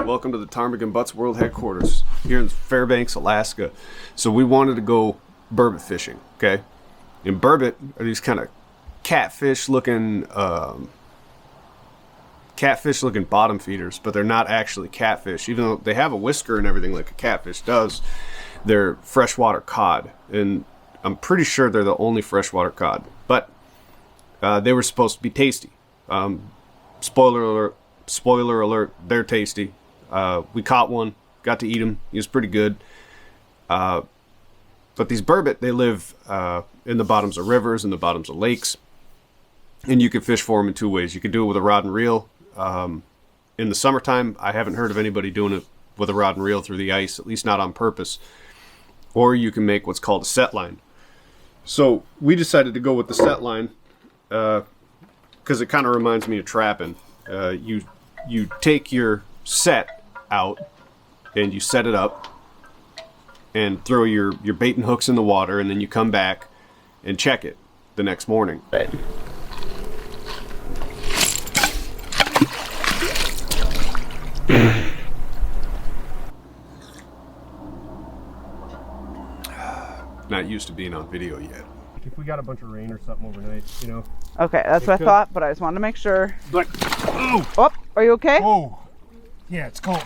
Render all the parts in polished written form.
Welcome to the Ptarmigan Butts World Headquarters here in Fairbanks, Alaska. So we wanted to go burbot fishing, okay? And burbot are these kind of catfish-looking bottom feeders, but they're not actually catfish. Even though they have a whisker and everything like a catfish does, they're freshwater cod. And I'm pretty sure they're the only freshwater cod. But they were supposed to be tasty. Spoiler alert, they're tasty. We caught one, got to eat him. He was pretty good. But these burbot, they live in the bottoms of rivers, in the bottoms of lakes. And you can fish for them in two ways. You can do it with a rod and reel. In the summertime, I haven't heard of anybody doing it with a rod and reel through the ice, at least not on purpose. Or you can make what's called a set line. So we decided to go with the set line because it kind of reminds me of trapping. You take your set out and you set it up and throw your bait and hooks in the water, and then you come back and check it the next morning. Right. Not used to being on video yet. If we got a bunch of rain or something overnight, you know. Okay, that's what I thought, but I just wanted to make sure. But, oh, are you okay? Oh, yeah, it's cold.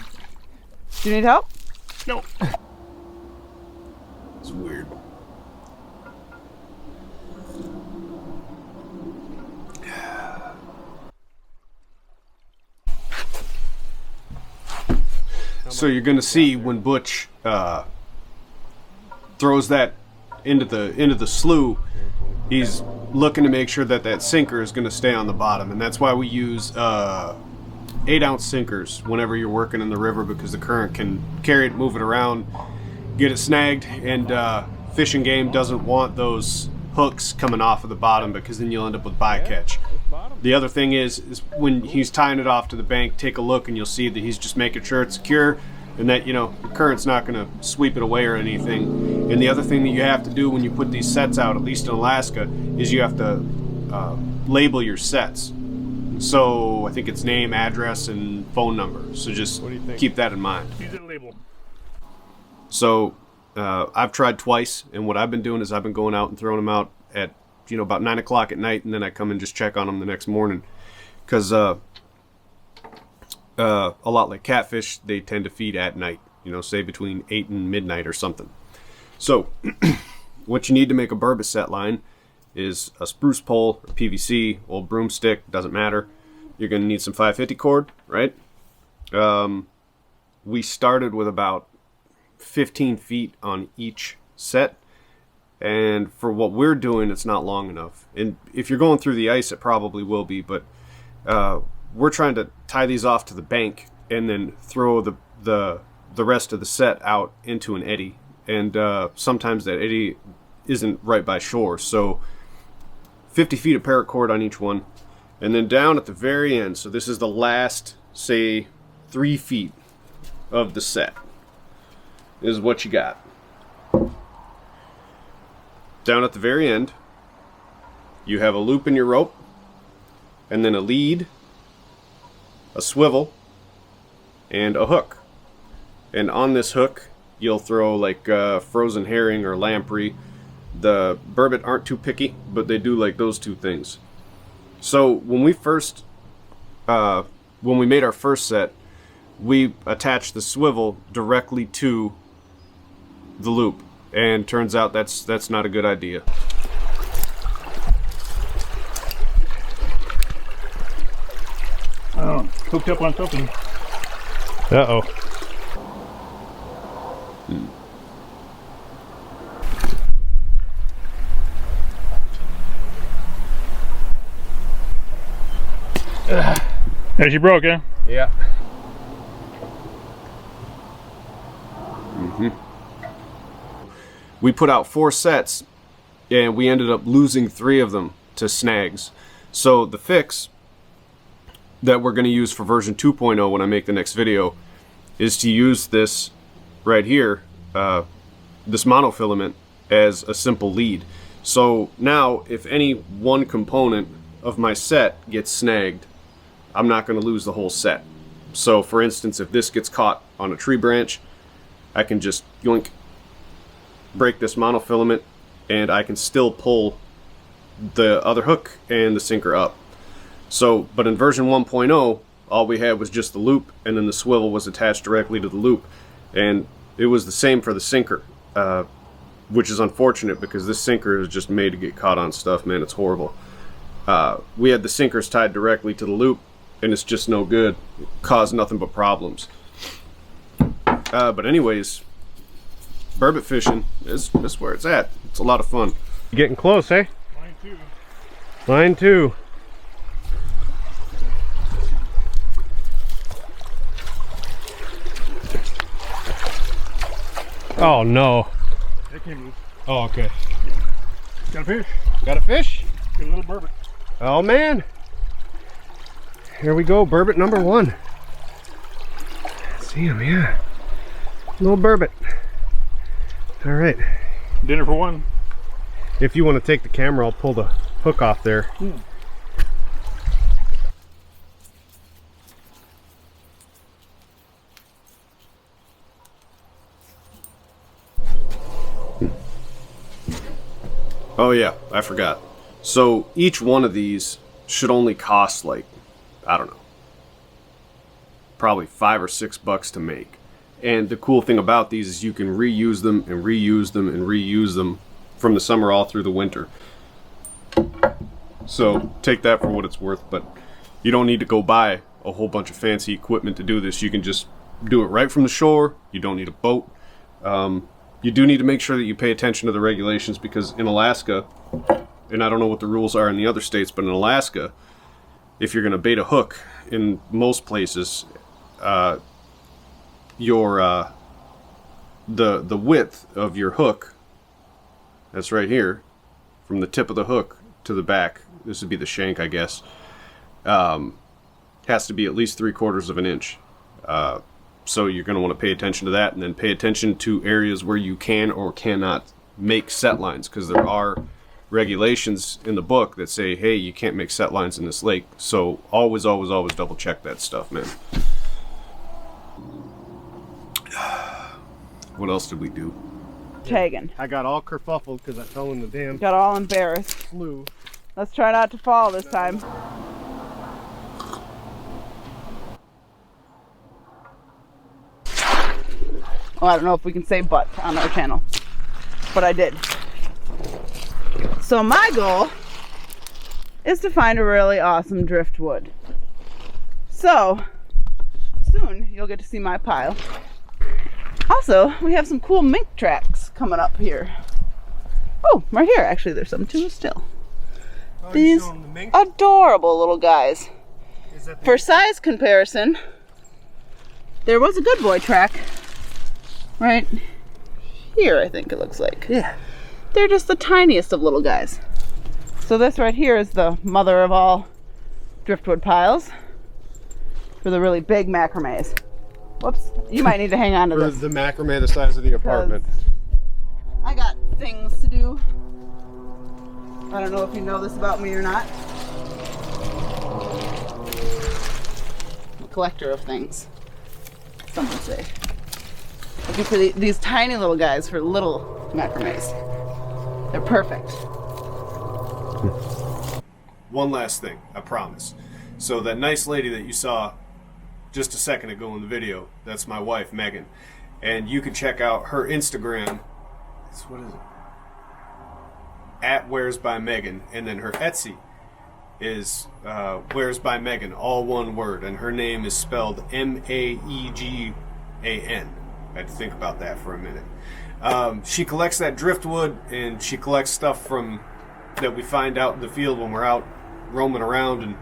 Do you need help? No. It's weird. So you're gonna see when Butch throws that into the slough, he's looking to make sure that that sinker is going to stay on the bottom, and that's why we use 8-ounce sinkers whenever you're working in the river, because the current can carry it, move it around, get it snagged, and Fish and Game doesn't want those hooks coming off of the bottom, because then you'll end up with bycatch. The other thing is when he's tying it off to the bank, take a look and you'll see that he's just making sure it's secure and that, you know, the current's not going to sweep it away or anything. And the other thing that you have to do when you put these sets out, at least in Alaska, is you have to label your sets. So I think it's name, address, and phone number. So just keep that in mind. Use a label. So I've tried twice, and what I've been doing is I've been going out and throwing them out at, you know, about 9 o'clock at night, and then I come and just check on them the next morning. Because a lot like catfish, they tend to feed at night, you know, say between 8 and midnight or something. So what you need to make a burbot set line is a spruce pole or PVC, old broomstick, doesn't matter. You're going to need some 550 cord, right? We started with about 15 feet on each set, and for what we're doing, it's not long enough. And if you're going through the ice, it probably will be, but we're trying to tie these off to the bank and then throw the rest of the set out into an eddy. And sometimes that eddy isn't right by shore. So 50 feet of paracord on each one. And then down at the very end, so this is the last, say, 3 feet of the set, is what you got. Down at the very end, you have a loop in your rope, and then a lead, a swivel, and a hook. And on this hook, you'll throw like frozen herring or lamprey. The burbot aren't too picky, but they do like those two things. So when we made our first set, we attached the swivel directly to the loop, and turns out that's not a good idea. Oh, hooked up on something. Uh-oh. There she broke, eh? Yeah. We put out 4 sets, and we ended up losing 3 of them to snags. So the fix that we're going to use for version 2.0 when I make the next video is to use this right here, this monofilament, as a simple lead. So now if any one component of my set gets snagged, I'm not going to lose the whole set. So for instance, if this gets caught on a tree branch, I can just yoink, break this monofilament, and I can still pull the other hook and the sinker up. So, but in version 1.0, all we had was just the loop, and then the swivel was attached directly to the loop. And it was the same for the sinker, which is unfortunate because this sinker is just made to get caught on stuff, man. It's horrible. We had the sinkers tied directly to the loop, and it's just no good. It caused nothing but problems. But anyways, burbot fishing is where it's at. It's a lot of fun. Getting close, eh? Line 2. Line 2. Oh no. That came loose. Oh, okay. Got a fish. Got a fish? Got a little burbot. Oh man. Here we go, burbot number 1. See him, yeah. Little burbot. All right. Dinner for one. If you want to take the camera, I'll pull the hook off there. Oh yeah, I forgot. So each one of these should only cost like, I don't know, probably $5 or $6 to make. And the cool thing about these is you can reuse them and reuse them and reuse them from the summer all through the winter. So take that for what it's worth, but you don't need to go buy a whole bunch of fancy equipment to do this. You can just do it right from the shore. You don't need a boat. You do need to make sure that you pay attention to the regulations, because in Alaska, and I don't know what the rules are in the other states, but in Alaska, if you're going to bait a hook in most places, the width of your hook, that's right here, from the tip of the hook to the back, this would be the shank, I guess, has to be at least 3/4 of an inch. So you're going to want to pay attention to that, and then pay attention to areas where you can or cannot make set lines, because there are regulations in the book that say, hey, you can't make set lines in this lake. So always, always, always double check that stuff, man. What else did we do? Tagging. I got all kerfuffled because I fell in the damn Got all embarrassed. slough. Let's try not to fall this time. Well, I don't know if we can say but on our channel, but I did. So my goal is to find a really awesome driftwood. So soon you'll get to see my pile. Also, we have some cool mink tracks coming up here. Oh, right here, actually, there's some too still. Oh, These adorable little guys. For size comparison, there was a good boy track right here, I think it looks like. Yeah. They're just the tiniest of little guys. So this right here is the mother of all driftwood piles for the really big macramees. Whoops, you might need to hang on to this. The macrame the size of the apartment. I got things to do. I don't know if you know this about me or not. I'm a collector of things, some would say. Looking for these tiny little guys for little macramees. They're perfect. One last thing, I promise. So that nice lady that you saw just a second ago in the video, that's my wife, Megan. And you can check out her Instagram. What is it? @Where'sByMegan. And then her Etsy is Where's by Megan, all one word. And her name is spelled Maegan. I had to think about that for a minute. She collects that driftwood, and she collects stuff from that we find out in the field when we're out roaming around and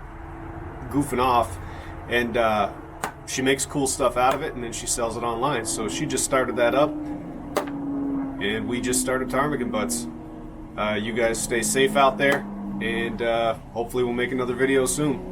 goofing off. And she makes cool stuff out of it, and then she sells it online. So she just started that up, and we just started Ptarmigan Butts. You guys stay safe out there, and hopefully we'll make another video soon.